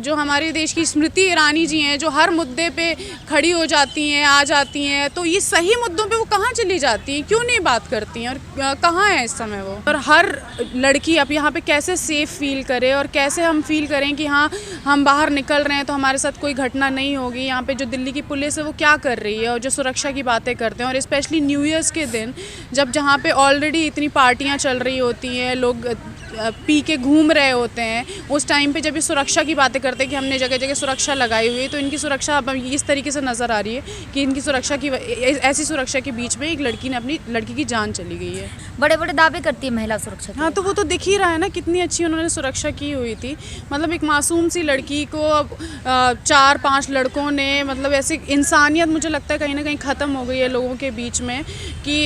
जो हमारे देश की स्मृति ईरानी जी हैं, जो हर मुद्दे पे खड़ी हो जाती हैं, आ जाती हैं, तो ये सही मुद्दों पे वो कहाँ चली जाती हैं, क्यों नहीं बात करती हैं और कहाँ है इस समय वो। और हर लड़की अब यहाँ पे कैसे सेफ़ फील करे और कैसे हम फील करें कि हाँ हम बाहर निकल रहे हैं तो हमारे साथ कोई घटना नहीं होगी। यहाँ पे जो दिल्ली की पुलिस है वो क्या कर रही है और जो सुरक्षा की बातें करते हैं, और स्पेशली न्यू ईयर्स के दिन जब जहाँ पे ऑलरेडी इतनी पार्टियाँ चल रही होती हैं, लोग पी के घूम रहे होते हैं, उस टाइम पे जब ये सुरक्षा की बातें करते हैं कि हमने जगह जगह सुरक्षा लगाई हुई है, तो इनकी सुरक्षा अब इस तरीके से नज़र आ रही है कि इनकी सुरक्षा की ऐसी सुरक्षा के बीच में एक लड़की ने अपनी लड़की की जान चली गई है। बड़े बड़े दावे करती है महिला सुरक्षा। हाँ, तो वो तो दिख ही रहा है ना कितनी अच्छी उन्होंने सुरक्षा की हुई थी। मतलब एक मासूम सी लड़की को अब 4-5 लड़कों ने, मतलब ऐसी इंसानियत मुझे लगता है कहीं ना कहीं ख़त्म हो गई है लोगों के बीच में कि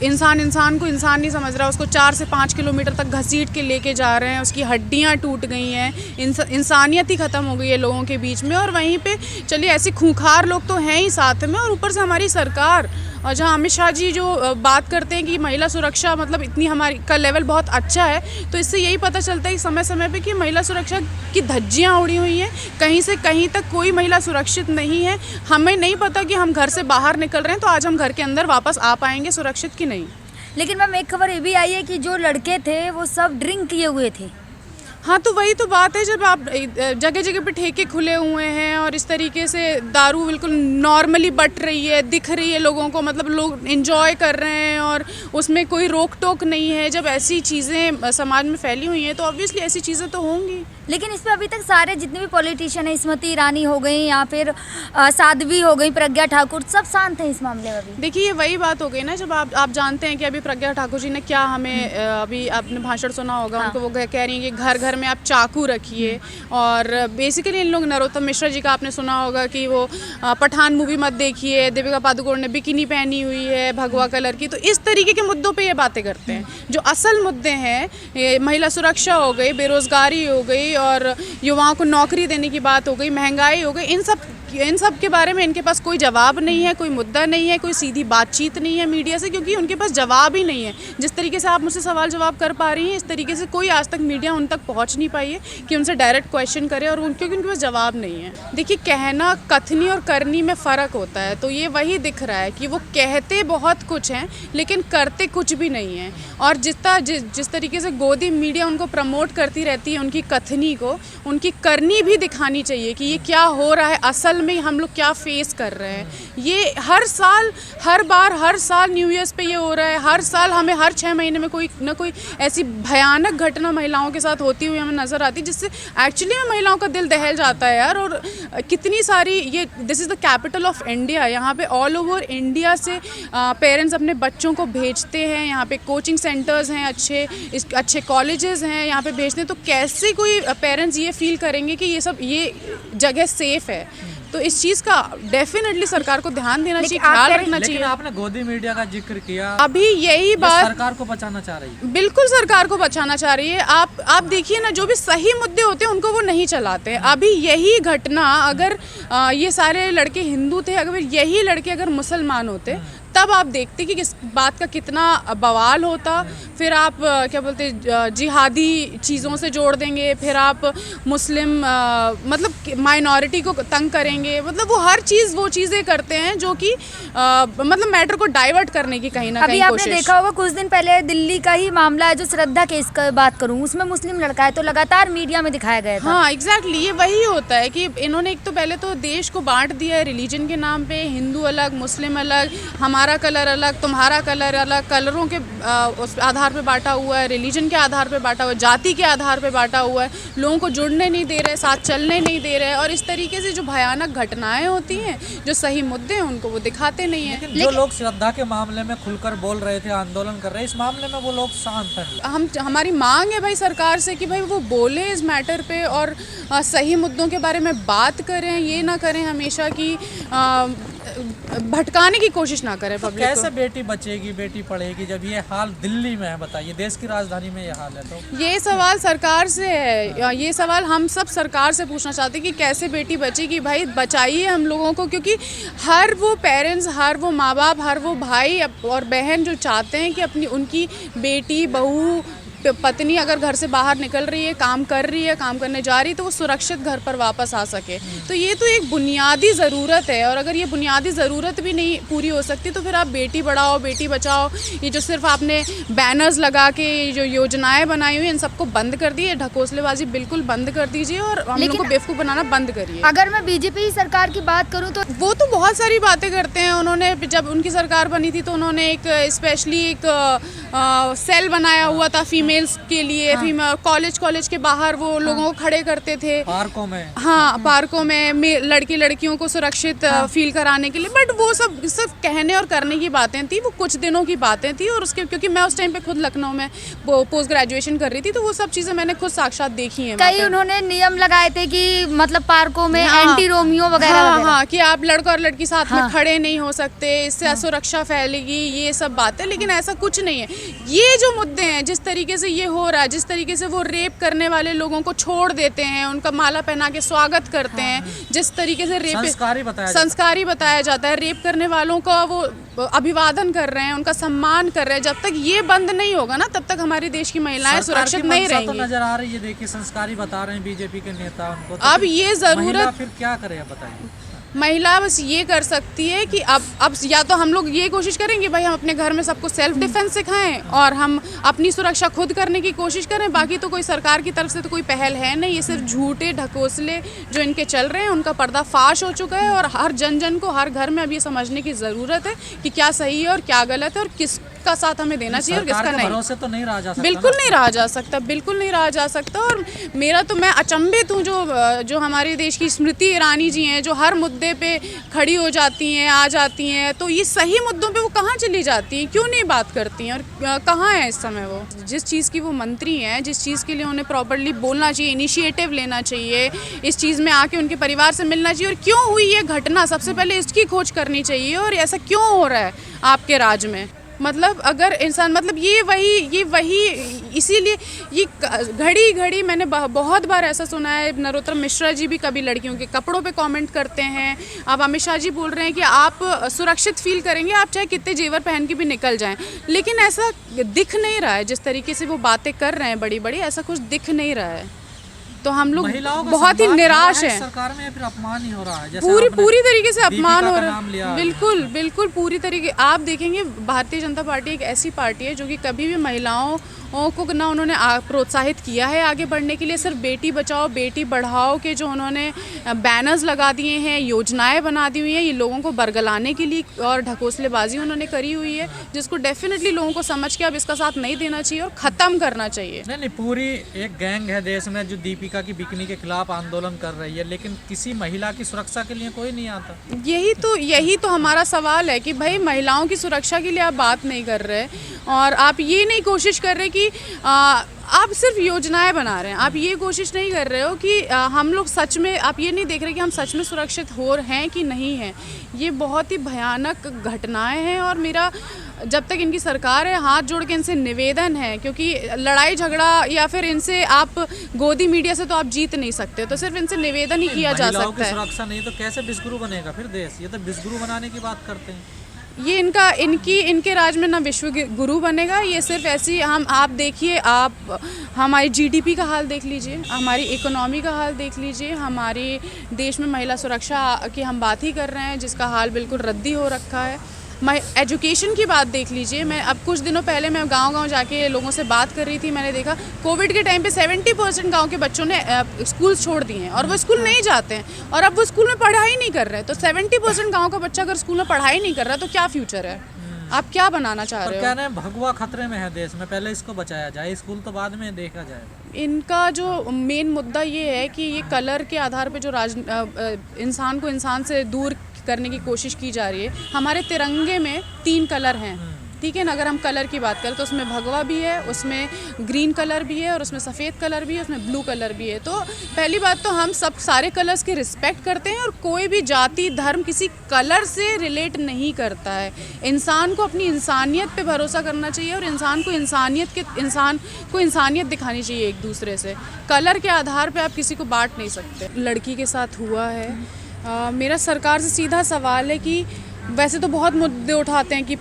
इंसान को इंसान नहीं समझ रहा, उसको 4 से 5 किलोमीटर तक घसीट के लेके जा रहे हैं, उसकी हड्डियां टूट गई हैं, इंसानियत ही ख़त्म हो गई है लोगों के बीच में। और वहीं पे चलिए ऐसे खूंखार लोग तो हैं ही साथ में, और ऊपर से हमारी सरकार और जहाँ अमित शाह जी जो बात करते हैं कि महिला सुरक्षा मतलब इतनी हमारी का लेवल बहुत अच्छा है, तो इससे यही पता चलता है कि समय समय पे कि महिला सुरक्षा की धज्जियाँ उड़ी हुई हैं, कहीं से कहीं तक कोई महिला सुरक्षित नहीं है। हमें नहीं पता कि हम घर से बाहर निकल रहे हैं तो आज हम घर के अंदर वापस आ पाएंगे सुरक्षित कि नहीं। लेकिन मैम एक खबर ये भी आई है कि जो लड़के थे वो सब ड्रिंक किए हुए थे। हाँ, तो वही तो बात है, जब आप जगह जगह पे ठेके खुले हुए हैं और इस तरीके से दारू बिल्कुल नॉर्मली बट रही है, दिख रही है लोगों को, मतलब लोग एंजॉय कर रहे हैं और उसमें कोई रोक टोक नहीं है, जब ऐसी चीज़ें समाज में फैली हुई हैं तो ऑब्वियसली ऐसी चीज़ें तो होंगी। लेकिन इस पर अभी तक सारे जितने भी पॉलिटिशियन हैं, स्मृति ईरानी हो गई या फिर साध्वी हो गई, प्रज्ञा ठाकुर, सब शांत हैं इस मामले में अभी। देखिए ये वही बात हो गई ना, जब आप जानते हैं कि अभी प्रज्ञा ठाकुर जी ने क्या हमें अभी आपने भाषण सुना होगा। हाँ। उनको वो कह रही हैं कि घर घर में आप चाकू रखिए, और बेसिकली इन लोग नरोत्तम मिश्रा जी का आपने सुना होगा कि वो पठान मूवी मत देखिए, दीपिका पादुकोण ने बिकिनी पहनी हुई है भगवा कलर की। तो इस तरीके के मुद्दों पे ये बातें करते हैं। जो असल मुद्दे हैं, महिला सुरक्षा हो गई, बेरोज़गारी हो गई और युवाओं को नौकरी देने की बात हो गई, महंगाई हो गई, इन सब के बारे में इनके पास कोई जवाब नहीं है, कोई मुद्दा नहीं है, कोई सीधी बातचीत नहीं है मीडिया से, क्योंकि उनके पास जवाब ही नहीं है। जिस तरीके से आप मुझसे सवाल जवाब कर पा रही हैं, इस तरीके से कोई आज तक मीडिया उन तक पहुंच नहीं पाई है कि उनसे डायरेक्ट क्वेश्चन करे, और क्योंकि उनके पास जवाब नहीं है। देखिए, कहना, कथनी और करनी में फ़र्क होता है, तो ये वही दिख रहा है कि वो कहते बहुत कुछ हैं लेकिन करते कुछ भी नहीं है। और जिस तरीके से गोदी मीडिया उनको प्रमोट करती रहती है, उनकी कथनी को, उनकी करनी भी दिखानी चाहिए कि ये क्या हो रहा है, असल में हम लोग क्या फेस कर रहे हैं। ये हर साल न्यू ईयर्स पे ये हो रहा है, हर साल हमें हर 6 महीने में कोई ना कोई ऐसी भयानक घटना महिलाओं के साथ होती हुई हमें नज़र आती है, जिससे एक्चुअली में महिलाओं का दिल दहल जाता है यार। और कितनी सारी ये this is the capital of India, यहाँ पे ऑल ओवर इंडिया से पेरेंट्स अपने बच्चों को भेजते हैं, यहाँ पे कोचिंग सेंटर्स हैं, अच्छे कॉलेजेस हैं, यहाँ पे भेजते हैं। तो कैसे कोई पेरेंट्स ये फील करेंगे कि ये जगह सेफ़ है? तो इस चीज़ का डेफिनेटली सरकार को ध्यान देना चाहिए, ख्याल रखना चाहिए। लेकिन आपने गोदी मीडिया का जिक्र किया, अभी यही बात सरकार को बचाना चाह रही है। बिल्कुल सरकार को बचाना चाह रही है। आप देखिए ना, जो भी सही मुद्दे होते हैं उनको वो नहीं चलाते। अभी यही घटना, अगर ये सारे लड़के हिंदू थे, अगर यही लड़के अगर मुसलमान होते तब आप देखते कि किस बात का कितना बवाल होता। फिर आप क्या बोलते जिहादी चीज़ों से जोड़ देंगे, फिर आप मुस्लिम मतलब माइनॉरिटी को तंग करेंगे, मतलब वो हर चीज़ वो चीज़ें करते हैं जो कि मतलब मैटर को डाइवर्ट करने की कहीं ना कहीं कोशिश। आपने देखा होगा कुछ दिन पहले दिल्ली का ही मामला है, जो श्रद्धा केस का बात करूँ, उसमें मुस्लिम लड़का है, तो लगातार मीडिया में दिखाया गया था। हाँ एग्जैक्टली, ये वही होता है कि इन्होंने एक तो पहले तो देश को बांट दिया है रिलीजन के नाम पे, हिंदू अलग, मुस्लिम अलग, हमारा कलर अलग, तुम्हारा कलर अलग, कलरों के उस आधार पे बांटा हुआ है, रिलीजन के आधार पे बांटा हुआ है, जाति के आधार पे बांटा हुआ है, लोगों को जुड़ने नहीं दे रहे, साथ चलने नहीं दे रहे। और इस तरीके से जो भयानक घटनाएं होती हैं, जो सही मुद्दे हैं उनको वो दिखाते नहीं हैं। लेकिन जो लोग श्रद्धा के मामले में खुलकर बोल रहे थे, आंदोलन कर रहे हैं, इस मामले में वो लोग शांत हैं। हमारी मांग है भाई सरकार से कि भाई वो बोले इस मैटर पे और सही मुद्दों के बारे में बात करें, ये ना करें हमेशा कि भटकाने की कोशिश ना करें पब्लिक को। कैसे बेटी बचेगी, बेटी पढ़ेगी जब ये हाल दिल्ली में है? बताइए, देश की राजधानी में ये हाल है। तो ये सवाल सरकार से है, ये सवाल हम सब सरकार से पूछना चाहते हैं कि कैसे बेटी बचेगी। भाई बचाइए हम लोगों को, क्योंकि हर वो पेरेंट्स, हर वो माँ बाप, हर वो भाई और बहन जो चाहते हैं कि अपनी उनकी बेटी, बहू पत्नी अगर घर से बाहर निकल रही है, काम कर रही है, काम करने जा रही है, तो वो सुरक्षित घर पर वापस आ सके। तो ये तो एक बुनियादी ज़रूरत है, और अगर ये बुनियादी ज़रूरत भी नहीं पूरी हो सकती तो फिर आप बेटी बढ़ाओ बेटी बचाओ, ये जो सिर्फ आपने बैनर्स लगा के जो योजनाएं बनाई हुई इन सबको बंद कर दी है। ढकोसलेबाजी बिल्कुल बंद कर दीजिए और हम लोगों को बेवकूफ़ बनाना बंद करिए। अगर मैं बीजेपी सरकार की बात करूं तो वो तो बहुत सारी बातें करते हैं। उन्होंने जब उनकी सरकार बनी थी तो उन्होंने एक स्पेशली एक सेल बनाया हुआ था फीमेल्स के लिए। कॉलेज के बाहर वो लोगों को खड़े करते थे पार्कों में। हाँ, पार्कों में लड़कियों को सुरक्षित फील कराने के लिए। बट वो सब कहने और करने की बातें थी, वो कुछ दिनों की बातें थी। और उसके क्योंकि मैं उस टाइम पे खुद लखनऊ में पोस्ट ग्रेजुएशन कर रही थी, तो वो सब चीज़ें मैंने खुद साक्षात देखी हैं। कई उन्होंने नियम लगाए थे कि मतलब पार्कों में एंटी रोमियो वगैरह हाँ, कि आप लड़का और लड़की साथ में खड़े नहीं हो सकते, इससे असुरक्षा फैलेगी, ये सब बातें। लेकिन ऐसा कुछ नहीं है। ये जो मुद्दे हैं, जिस तरीके से ये हो रहा है, जिस तरीके से वो रेप करने वाले लोगों को छोड़ देते हैं, उनका माला पहना के स्वागत करते हैं, जिस तरीके से रेप संस्कारी बताया जाता है, रेप करने वालों का वो अभिवादन कर रहे हैं, उनका सम्मान कर रहे हैं, जब तक ये बंद नहीं होगा ना तब तक हमारे देश की महिलाएं सुरक्षित नहीं रहेंगी। तो नजर आ रही है, देखिए संस्कारी बता रहे हैं बीजेपी के नेता उनको। तो अब ये जरूरत फिर क्या करे बताइए। महिला बस ये कर सकती है कि अब या तो हम लोग ये कोशिश करेंगे भाई हम अपने घर में सबको सेल्फ डिफेंस सिखाएं और हम अपनी सुरक्षा खुद करने की कोशिश करें। बाकी तो कोई सरकार की तरफ से तो कोई पहल है नहीं। ये सिर्फ झूठे ढकोसले जो इनके चल रहे हैं उनका पर्दाफाश हो चुका है। और हर जन को हर घर में अब ये समझने की ज़रूरत है कि क्या सही है और क्या गलत है और किसका साथ हमें देना चाहिए और किसका नहीं। भरोसे तो नहीं रहा जा सकता, बिल्कुल नहीं रहा जा सकता, बिल्कुल नहीं रहा जा सकता। और मैं अचंभित हूँ जो हमारे देश की स्मृति ईरानी जी हैं, जो हर मुद्दे पे खड़ी हो जाती हैं, आ जाती हैं, तो ये सही मुद्दों पे वो कहाँ चली जाती हैं, क्यों नहीं बात करती हैं और कहाँ है इस समय वो। जिस चीज़ की वो मंत्री हैं, जिस चीज़ के लिए उन्हें प्रॉपर्ली बोलना चाहिए, इनिशिएटिव लेना चाहिए, इस चीज़ में आके उनके परिवार से मिलना चाहिए। और क्यों हुई ये घटना, सबसे पहले इसकी खोज करनी चाहिए। और ऐसा क्यों हो रहा है आपके राज्य में, मतलब अगर इंसान मतलब ये वही इसीलिए ये घड़ी मैंने बहुत बार ऐसा सुना है। नरोत्तम मिश्रा जी भी कभी लड़कियों के कपड़ों पे कमेंट करते हैं। अब अमित शाह जी बोल रहे हैं कि आप सुरक्षित फील करेंगे आप चाहे कितने जेवर पहन के भी निकल जाएं। लेकिन ऐसा दिख नहीं रहा है, जिस तरीके से वो बातें कर रहे हैं बड़ी ऐसा कुछ दिख नहीं रहा है। तो हम लोग बहुत ही निराश हैं। सरकार में फिर अपमान ही हो रहा है, पूरी तरीके से अपमान हो रहा है। बिल्कुल पूरी तरीके। आप देखेंगे भारतीय जनता पार्टी एक ऐसी पार्टी है जो कि कभी भी महिलाओं को ना उन्होंने प्रोत्साहित किया है आगे बढ़ने के लिए। सिर्फ बेटी बचाओ बेटी बढ़ाओ के जो उन्होंने बैनर्स लगा दिए हैं, योजनाएं बना दी हुई हैं, ये लोगों को बरगलाने के लिए और ढकोसलेबाजी उन्होंने करी हुई है, जिसको डेफिनेटली लोगों को समझ के अब इसका साथ नहीं देना चाहिए और ख़त्म करना चाहिए। नहीं, पूरी एक गैंग है देश में जो दीपिका की बिकनी के खिलाफ आंदोलन कर रही है, लेकिन किसी महिला की सुरक्षा के लिए कोई नहीं आता। यही तो हमारा सवाल है कि भाई महिलाओं की सुरक्षा के लिए आप बात नहीं कर रहे और आप ये नहीं कोशिश कर रहे कि आप सिर्फ योजनाएं बना रहे हैं। आप ये कोशिश नहीं कर रहे हो कि हम लोग सच में, आप ये नहीं देख रहे कि हम सच में सुरक्षित हो रहे हैं कि नहीं हैं। ये बहुत ही भयानक घटनाएं हैं और मेरा जब तक इनकी सरकार है हाथ जोड़ के इनसे निवेदन है, क्योंकि लड़ाई झगड़ा या फिर इनसे आप गोदी मीडिया से तो आप जीत नहीं सकते, तो सिर्फ इनसे निवेदन ही किया जा सकता है। सुरक्षा नहीं तो कैसे विश्वगुरु बनेगा फिर देश? ये तो विश्वगुरु बनाने की बात करते हैं। ये इनके राज में ना विश्व गुरु बनेगा। ये सिर्फ ऐसी आप देखिए, आप हमारी जीडीपी का हाल देख लीजिए, हमारी इकोनॉमी का हाल देख लीजिए, हमारे देश में महिला सुरक्षा की हम बात ही कर रहे हैं जिसका हाल बिल्कुल रद्दी हो रखा है। एजुकेशन की बात देख लीजिए। मैं अब कुछ दिनों पहले मैं गांव जाके लोगों से बात कर रही थी। मैंने देखा कोविड के टाइम पे 70% गांव के बच्चों ने स्कूल छोड़ दिए हैं और वो स्कूल नहीं जाते हैं और अब वो स्कूल में पढ़ाई नहीं कर रहे हैं। तो 70% गांव का बच्चा अगर स्कूल में पढ़ाई नहीं कर रहा तो क्या फ्यूचर है? आप क्या बनाना चाह रहे हो? क्या नहीं, भगवा खतरे में है देश में, पहले इसको बचाया जाए, स्कूल तो बाद में देखा जाएगा। इनका जो मेन मुद्दा ये है कि ये कलर के आधार पे जो इंसान को इंसान से दूर करने की कोशिश की जा रही है। हमारे तिरंगे में 3 कलर हैं, ठीक है ना? अगर हम कलर की बात करें तो उसमें भगवा भी है, उसमें ग्रीन कलर भी है और उसमें सफ़ेद कलर भी है, उसमें ब्लू कलर भी है। तो पहली बात तो हम सब सारे कलर्स की रिस्पेक्ट करते हैं और कोई भी जाति धर्म किसी कलर से रिलेट नहीं करता है। इंसान को अपनी इंसानियत पे भरोसा करना चाहिए और इंसान को इंसानियत दिखानी चाहिए एक दूसरे से। कलर के आधार पर आप किसी को बांट नहीं सकते। लड़की के साथ हुआ है। मेरा सरकार से सीधा सवाल है कि वैसे तो बहुत मुद्दे उठाते हैं कि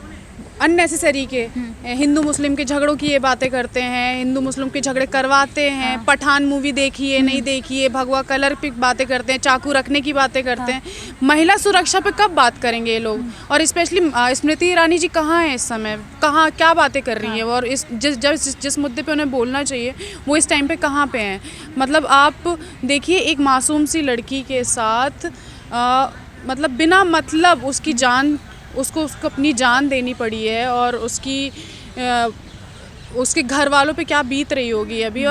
अननेसेसरी के हिंदू मुस्लिम के झगड़ों की ये बातें करते हैं, हिंदू मुस्लिम के झगड़े करवाते हैं, पठान मूवी देखिए नहीं देखिए, भगवा कलर पे बातें करते हैं, चाकू रखने की बातें करते हैं। महिला सुरक्षा पे कब बात करेंगे ये लोग? और स्पेशली स्मृति ईरानी जी कहाँ हैं इस समय, कहाँ क्या बातें कर रही हैं वो, और इस जिस मुद्दे पे उन्हें बोलना चाहिए वो इस टाइम पे कहाँ पे हैं? मतलब आप देखिए एक मासूम सी लड़की के साथ मतलब बिना मतलब उसको अपनी जान देनी पड़ी है, और उसके घर वालों पे क्या बीत रही होगी अभी।